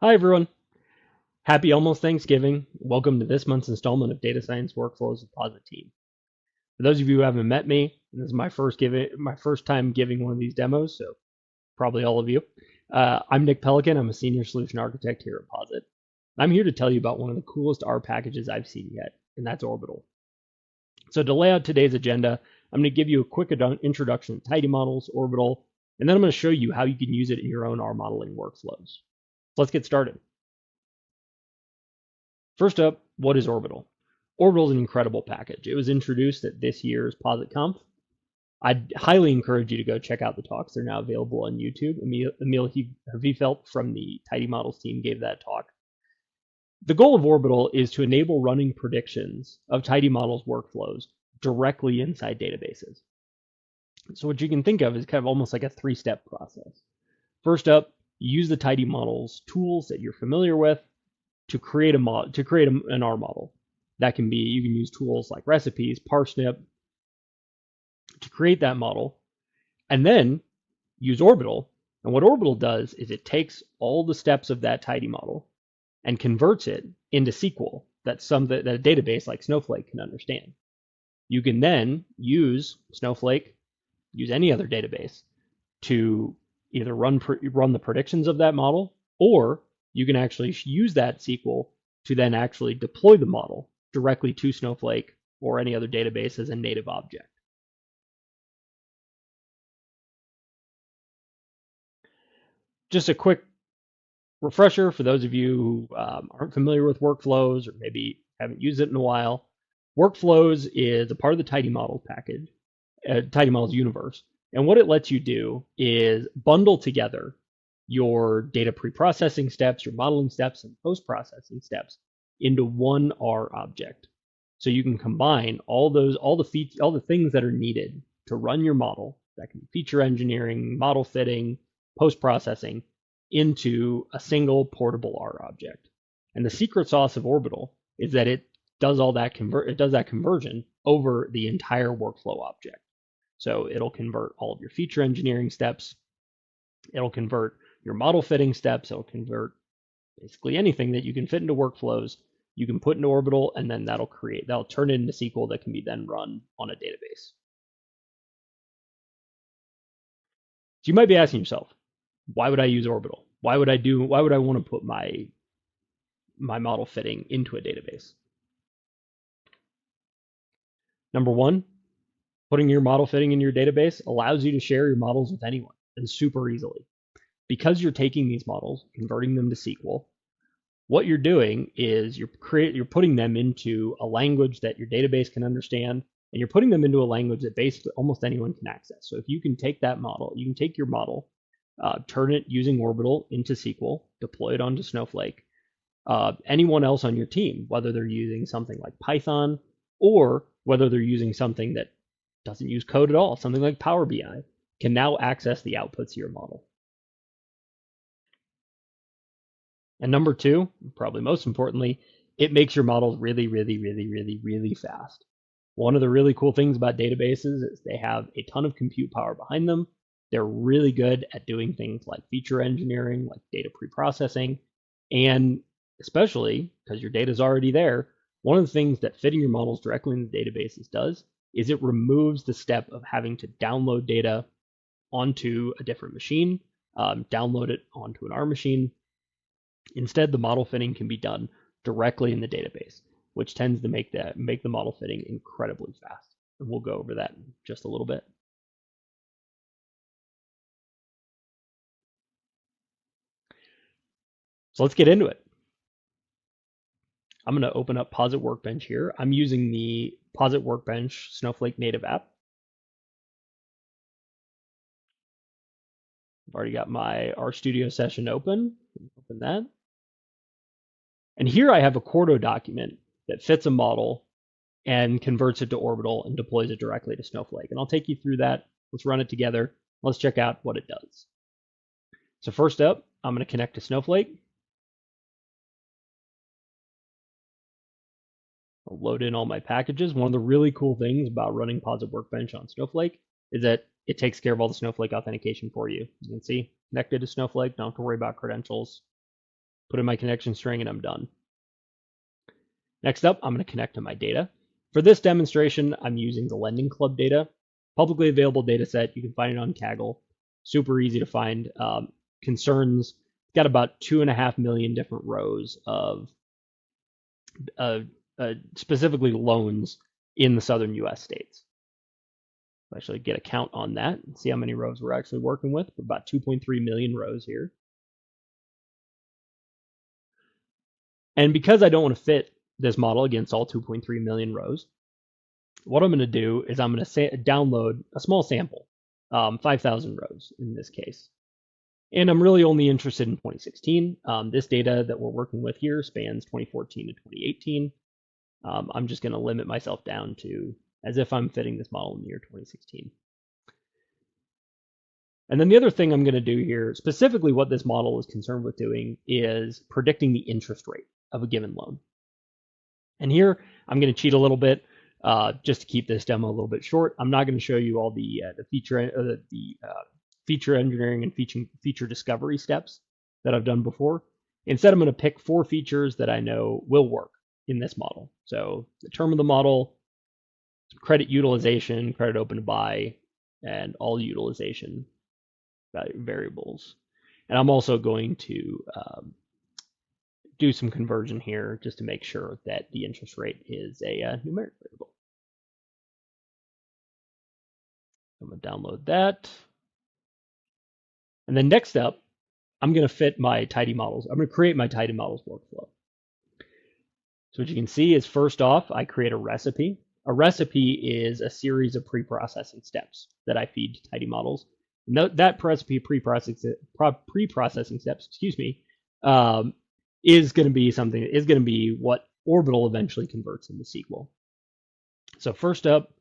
Hi, everyone. Happy almost Thanksgiving. Welcome to this month's installment of Data Science Workflows with Posit Team. For those of you who haven't met me, this is my first time giving one of these demos, so probably all of you. I'm Nick Pelikan. I'm a senior solution architect here at Posit. I'm here to tell you about one of the coolest R packages I've seen yet, and that's Orbital. So to lay out today's agenda, I'm going to give you a quick introduction to Tidymodels, Orbital, and then I'm going to show you how you can use it in your own R modeling workflows. So let's get started. First up, what is Orbital? Orbital is an incredible package. It was introduced at this year's PositConf. I'd highly encourage you to go check out the talks. They're now available on YouTube. Emil Hvefelt from the Tidymodels team gave that talk. The goal of Orbital is to enable running predictions of Tidymodels workflows directly inside databases. So what you can think of is kind of almost like a three-step process. First up, you use the Tidymodels tools that you're familiar with to create an R model. That can be, you can use tools like recipes, parsnip to create that model, and then use Orbital. And what Orbital does is it takes all the steps of that Tidymodel and converts it into SQL that a database like Snowflake can understand. You can then use Snowflake, use any other database to either run the predictions of that model, or you can actually use that SQL to then actually deploy the model directly to Snowflake or any other database as a native object. Just a quick refresher for those of you who aren't familiar with workflows or maybe haven't used it in a while. Workflows is a part of the Tidymodel package, Tidymodels universe. And what it lets you do is bundle together your data pre-processing steps, your modeling steps, and post-processing steps into one R object. So you can combine all the things that are needed to run your model. That can be feature engineering, model fitting, post-processing into a single portable R object. And the secret sauce of Orbital is that it does all that conversion over the entire workflow object. So it'll convert all of your feature engineering steps. It'll convert your model fitting steps. It'll convert basically anything that you can fit into workflows. You can put into Orbital, and then that'll turn it into SQL that can be then run on a database. So you might be asking yourself, why would I use Orbital? Why would I want to put my model fitting into a database? Number one, putting your model fitting in your database allows you to share your models with anyone and super easily. Because you're taking these models, converting them to SQL, what you're doing is you're putting them into a language that your database can understand, and you're putting them into a language that basically almost anyone can access. So if you can take that model, you can take your model, turn it using Orbital into SQL, deploy it onto Snowflake. Anyone else on your team, whether they're using something like Python or whether they're using something that doesn't use code at all, something like Power BI, can now access the outputs of your model. And number two, probably most importantly, it makes your models really, really, really, really, really fast. One of the really cool things about databases is they have a ton of compute power behind them. They're really good at doing things like feature engineering, like data pre-processing, and especially because your data is already there, one of the things that fitting your models directly in the databases does is it removes the step of having to download data onto a different machine, download it onto an R machine. Instead, the model fitting can be done directly in the database, which tends to make the model fitting incredibly fast. And we'll go over that in just a little bit. So let's get into it. I'm going to open up Posit Workbench here. I'm using the Posit Workbench Snowflake native app. I've already got my RStudio session open. Open that. And here I have a Quarto document that fits a model and converts it to Orbital and deploys it directly to Snowflake. And I'll take you through that. Let's run it together. Let's check out what it does. So first up, I'm going to connect to Snowflake. I'll load in all my packages. One of the really cool things about running Posit Workbench on Snowflake is that it takes care of all the Snowflake authentication for you. You can see connected to Snowflake, don't have to worry about credentials. put in my connection string, and I'm done. Next up, I'm going to connect to my data. For this demonstration, I'm using the Lending Club data, publicly available data set. You can find it on Kaggle. Super easy to find. Concerns, got about 2.5 million different rows of specifically loans in the southern US states. I'll actually get a count on that and see how many rows we're actually working with. We're about 2.3 million rows here. And because I don't want to fit this model against all 2.3 million rows, what I'm going to do is I'm going to download a small sample, 5,000 rows in this case. And I'm really only interested in 2016. This data that we're working with here spans 2014 to 2018. I'm just going to limit myself down to as if I'm fitting this model in the year 2016. And then the other thing I'm going to do here, specifically what this model is concerned with doing, is predicting the interest rate of a given loan. And here I'm going to cheat a little bit just to keep this demo a little bit short. I'm not going to show you all the feature engineering and feature discovery steps that I've done before. Instead, I'm going to pick 4 features that I know will work in this model. So the term of the model, credit utilization, credit open to buy, and all utilization variables. And I'm also going to do some conversion here just to make sure that the interest rate is a numeric variable. I'm going to download that. And then next up, I'm going to fit my Tidymodels. I'm going to create my Tidymodels workflow. So what you can see is first off, I create a recipe. A recipe is a series of pre-processing steps that I feed to Tidymodels. That recipe pre-processing steps, is going to be what Orbital eventually converts into SQL. So first up,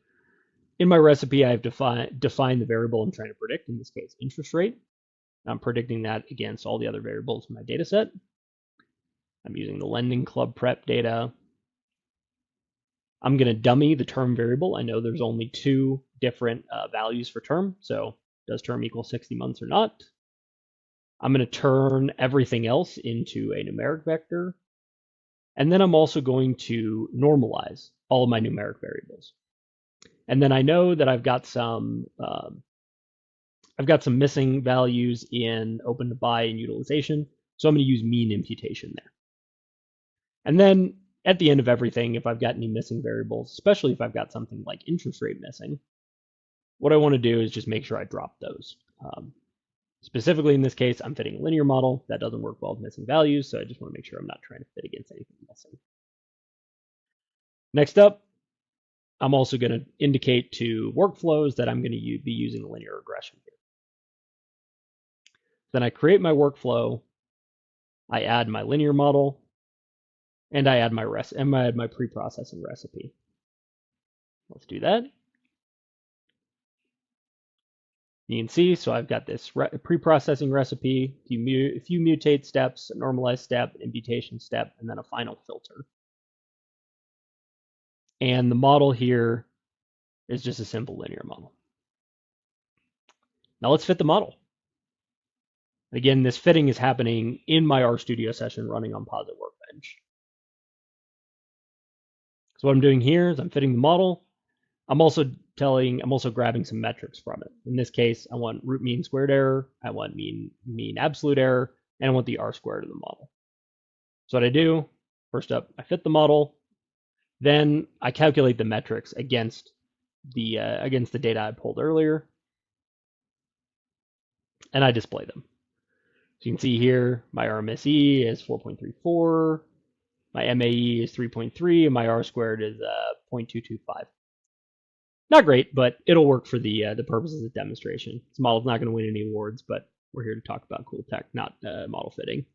in my recipe, I've defined the variable I'm trying to predict, in this case, interest rate. I'm predicting that against all the other variables in my data set. I'm using the Lending Club prep data. I'm going to dummy the term variable. I know there's only 2 different values for term, so does term equal 60 months or not? I'm going to turn everything else into a numeric vector. And then I'm also going to normalize all of my numeric variables. And then I know that I've got some missing values in open to buy and utilization. So I'm going to use mean imputation there. And then at the end of everything, if I've got any missing variables, especially if I've got something like interest rate missing, what I want to do is just make sure I drop those. Specifically in this case, I'm fitting a linear model. That doesn't work well with missing values, so I just want to make sure I'm not trying to fit against anything missing. Next up, I'm also going to indicate to workflows that I'm going to be using a linear regression here. Then I create my workflow, I add my linear model, and I add my pre-processing recipe. Let's do that. You can see, so I've got this pre-processing recipe, a few mutate steps, a normalized step, imputation step, and then a final filter. And the model here is just a simple linear model. Now let's fit the model. Again, this fitting is happening in my RStudio session running on Posit Workbench. So what I'm doing here is I'm fitting the model. I'm also grabbing some metrics from it. In this case, I want root mean squared error, I want mean absolute error, and I want the R squared of the model. So what I do, first up, I fit the model, then I calculate the metrics against the data I pulled earlier, and I display them. So you can see here, my RMSE is 4.34, my MAE is 3.3, and my R squared is 0.225. Not great, but it'll work for the purposes of demonstration. This model's not going to win any awards, but we're here to talk about cool tech, not model fitting.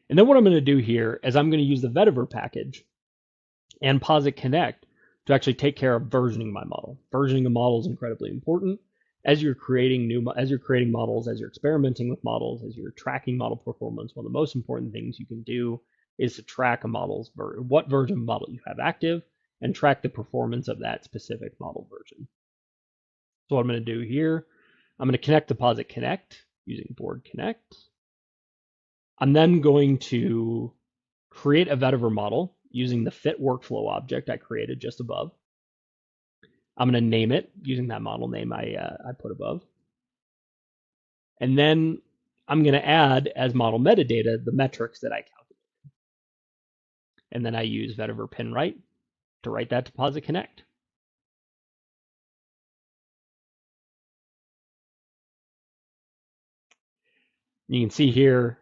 And then what I'm going to do here is I'm going to use the Vetiver package and Posit Connect to actually take care of versioning my model. Versioning a model is incredibly important. As you're creating models, as you're experimenting with models, as you're tracking model performance, one of the most important things you can do is to track a model's what version of model you have active, and track the performance of that specific model version. So what I'm going to do here, I'm going to connect to Posit Connect using board connect. I'm then going to create a vetiver model using the fit workflow object I created just above. I'm going to name it using that model name I put above. And then I'm going to add as model metadata the metrics that I calculated. And then I use vetiver pin write to write that to Posit Connect. You can see here,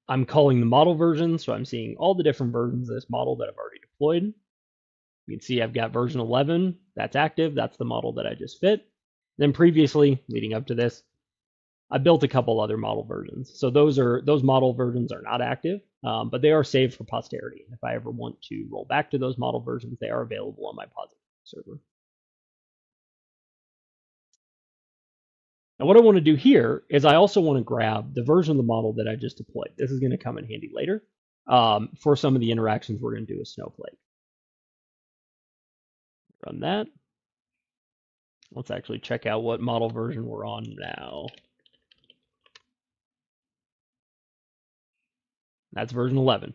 I'm calling the model version, so I'm seeing all the different versions of this model that I've already deployed. You can see I've got version 11, that's active, that's the model that I just fit. Then previously, leading up to this, I built a couple other model versions. So those model versions are not active, but they are saved for posterity. And if I ever want to roll back to those model versions, they are available on my Posit server. Now what I want to do here is I also want to grab the version of the model that I just deployed. This is going to come in handy later for some of the interactions we're going to do with Snowflake. Run that. Let's actually check out what model version we're on now. That's version 11.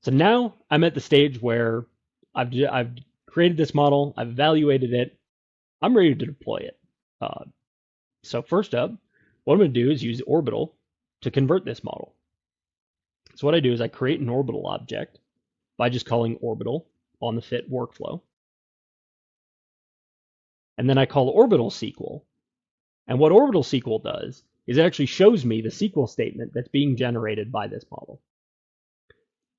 So now I'm at the stage where I've created this model, I've evaluated it, I'm ready to deploy it. So first up, what I'm going to do is use orbital to convert this model. So what I do is I create an orbital object by just calling orbital on the fit workflow. And then I call orbital SQL. And what orbital SQL does is it actually shows me the SQL statement that's being generated by this model.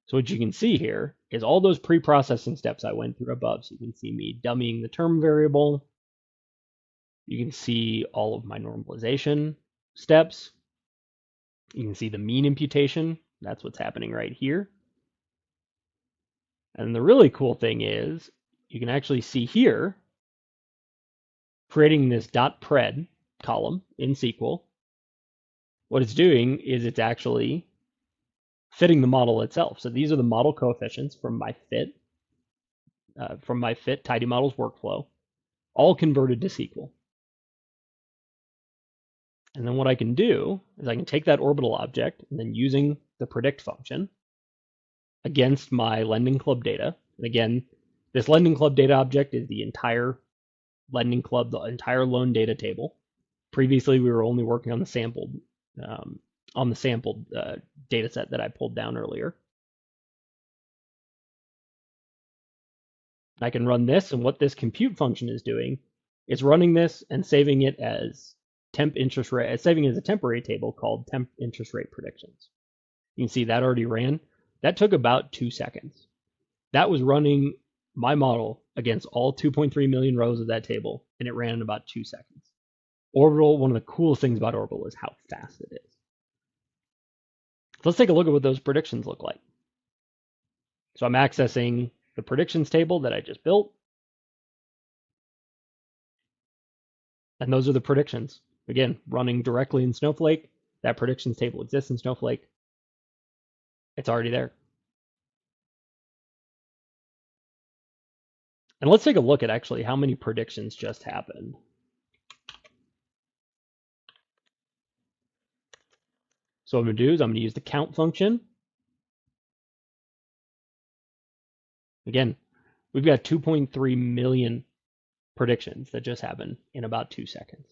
So what you can see here is all those pre-processing steps I went through above. So you can see me dummying the term variable. You can see all of my normalization steps. You can see the mean imputation. That's what's happening right here. And the really cool thing is you can actually see here creating this .pred column in SQL. What it's doing is it's actually fitting the model itself. So these are the model coefficients from my fit Tidymodels workflow, all converted to SQL. And then what I can do is I can take that orbital object and then using the predict function against my lending club data. And again, this lending club data object is the entire lending club, the entire loan data table. Previously, we were only working on the sampled data set that I pulled down earlier. I can run this, and what this compute function is doing is running this and saving it as temp interest rate, saving it as a temporary table called temp interest rate predictions. You can see that already ran. That took about 2 seconds. That was running my model against all 2.3 million rows of that table, and it ran in about 2 seconds. Orbital, one of the coolest things about Orbital is how fast it is. So let's take a look at what those predictions look like. So I'm accessing the predictions table that I just built. And those are the predictions. Again, running directly in Snowflake. That predictions table exists in Snowflake. It's already there. And let's take a look at actually how many predictions just happened. So what I'm going to do is I'm going to use the count function. Again, we've got 2.3 million predictions that just happened in about 2 seconds.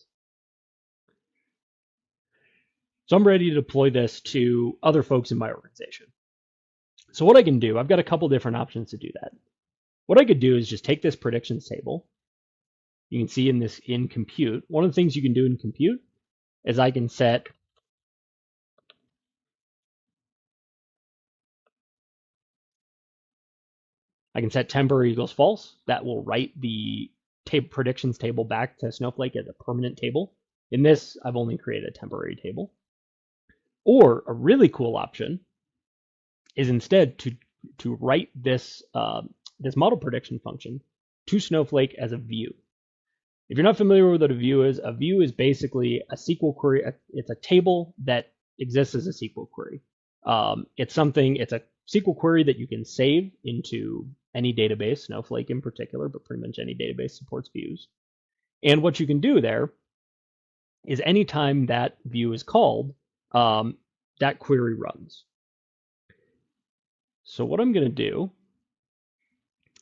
So I'm ready to deploy this to other folks in my organization. So what I can do, I've got a couple different options to do that. What I could do is just take this predictions table. You can see in compute. One of the things you can do in compute is I can set temporary equals false. That will write the predictions table back to Snowflake as a permanent table. In this, I've only created a temporary table. Or a really cool option is instead to write this model prediction function to Snowflake as a view. If you're not familiar with what a view is basically a SQL query. It's a table that exists as a SQL query. It's a SQL query that you can save into any database, Snowflake in particular, but pretty much any database supports views. And what you can do there is anytime that view is called, that query runs. So what I'm going to do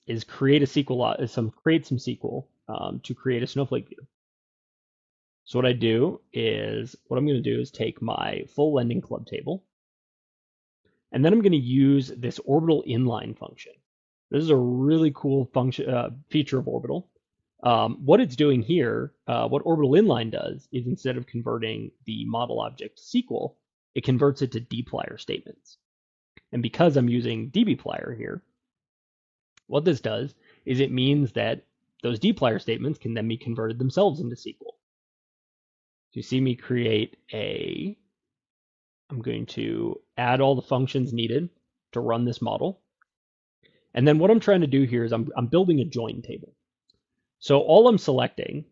is create some SQL to create a Snowflake view. So what I'm going to do is take my full lending club table, and then I'm going to use this orbital inline function. This is a really cool feature of Orbital. What it's doing here, what Orbital inline does, is instead of converting the model object to SQL, it converts it to dplyr statements. And because I'm using dbplyr here, what this does is it means that those dplyr statements can then be converted themselves into SQL. So you see me I'm going to add all the functions needed to run this model. And then what I'm trying to do here is I'm building a join table. So all I'm selecting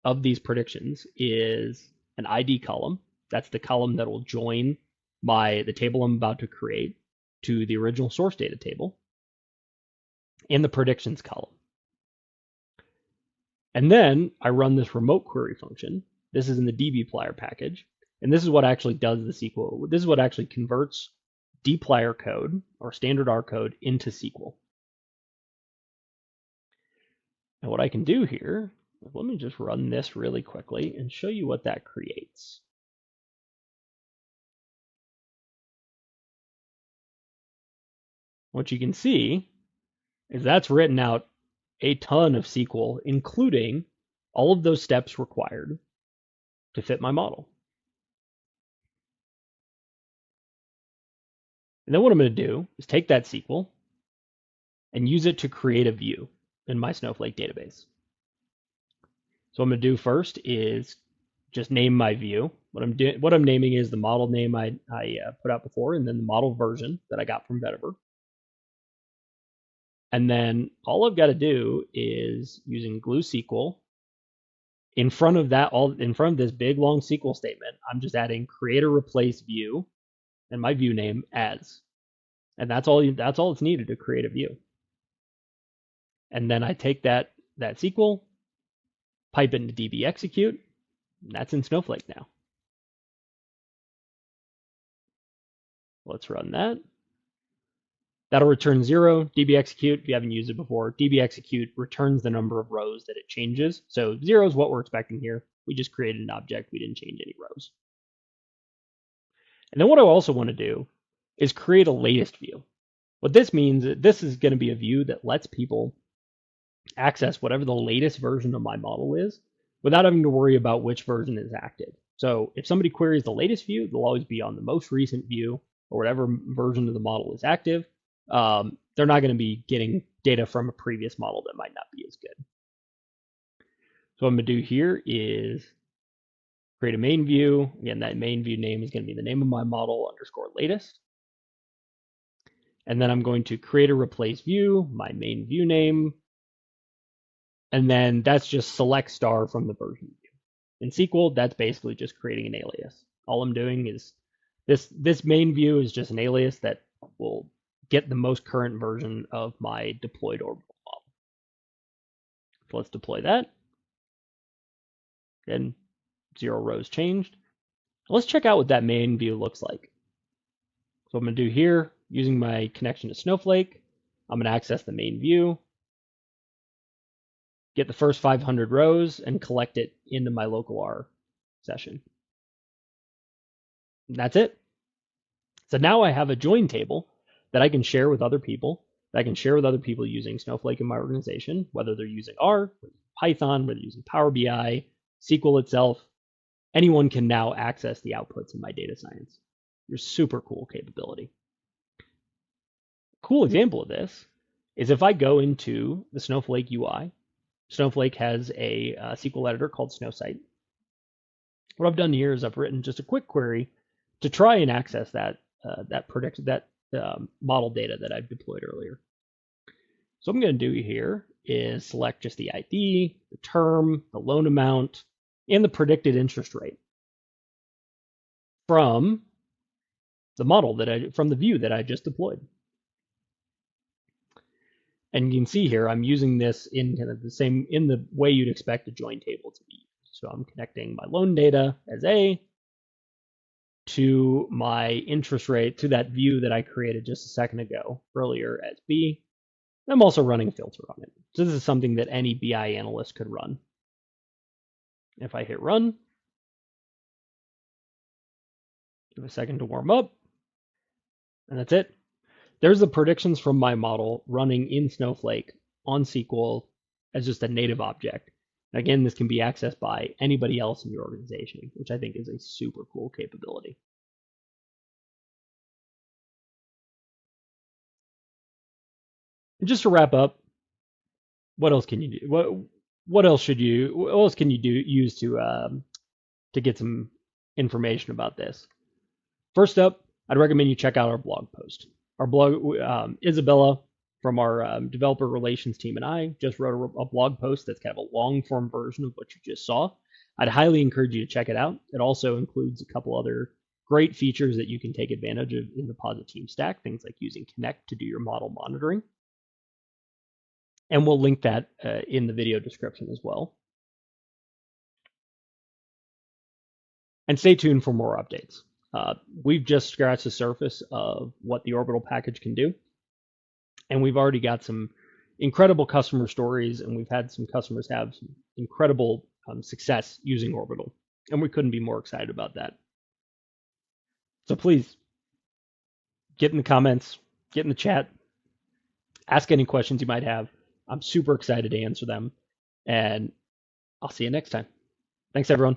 of these predictions is an ID column. That's the column that will join the table I'm about to create to the original source data table, and the predictions column. And then I run this remote query function. This is in the dbplyr package, and this is what actually does the SQL. This is what actually converts dplyr code or standard R code into SQL. And what I can do here, let me just run this really quickly and show you what that creates. What you can see is that's written out a ton of SQL, including all of those steps required to fit my model. And then what I'm going to do is take that SQL and use it to create a view in my Snowflake database. So what I'm going to do first is just name my view. What I'm naming is the model name I put out before, and then the model version that I got from Vetiver. And then all I've got to do is, using glue SQL, in front of this big long SQL statement, I'm just adding create or replace view and my view name as. And that's all it's needed to create a view. And then I take that SQL, pipe it into db execute, and that's in Snowflake now. Let's run that. That'll return 0. db execute, if you haven't used it before, db execute returns the number of rows that it changes. So 0 is what we're expecting here. We just created an object. We didn't change any rows. And then what I also want to do is create a latest view. What this means is this is going to be a view that lets people access whatever the latest version of my model is without having to worry about which version is active. So if somebody queries the latest view, they'll always be on the most recent view or whatever version of the model is active. They're not going to be getting data from a previous model that might not be as good. So what I'm going to do here is create a main view. Again, that main view name is going to be the name of my model _ latest. And then I'm going to create a replace view, my main view name. And then that's just select star from the version view. In SQL, that's basically just creating an alias. All I'm doing is this main view is just an alias that will get the most current version of my deployed orbital model. So let's deploy that. Again, 0 rows changed. Let's check out what that main view looks like. So what I'm going to do here, using my connection to Snowflake, I'm going to access the main view, get the first 500 rows, and collect it into my local R session. And that's it. So now I have a join table that I can share with other people, using Snowflake in my organization, whether they're using R, Python, whether they're using Power BI, SQL itself. Anyone can now access the outputs in my data science. It's a super cool capability. A cool example of this is if I go into the Snowflake UI. Snowflake has a SQL editor called Snowsight. What I've done here is I've written just a quick query to try and access that model data that I've deployed earlier. So what I'm going to do here is select just the ID, the term, the loan amount, and the predicted interest rate from the view that I just deployed. And you can see here I'm using this in kind of in the way you'd expect a join table to be used. So I'm connecting my loan data as A to my interest rate, to that view that I created just a second ago earlier as B. I'm also running a filter on it. So this is something that any BI analyst could run. If I hit run, give a second to warm up, and that's it. There's the predictions from my model running in Snowflake on SQL as just a native object. Again, this can be accessed by anybody else in your organization, which I think is a super cool capability. And just to wrap up, what else can you do? What else can you use to get some information about this? First up, I'd recommend you check out our blog post. Our blog, Isabella from our developer relations team and I just wrote a blog post that's kind of a long form version of what you just saw. I'd highly encourage you to check it out. It also includes a couple other great features that you can take advantage of in the Posit team stack, things like using Connect to do your model monitoring. And we'll link that in the video description as well. And stay tuned for more updates. We've just scratched the surface of what the Orbital package can do. And we've already got some incredible customer stories, and we've had some customers have some incredible success using Orbital. And we couldn't be more excited about that. So please, get in the comments, get in the chat, ask any questions you might have. I'm super excited to answer them. And I'll see you next time. Thanks, everyone.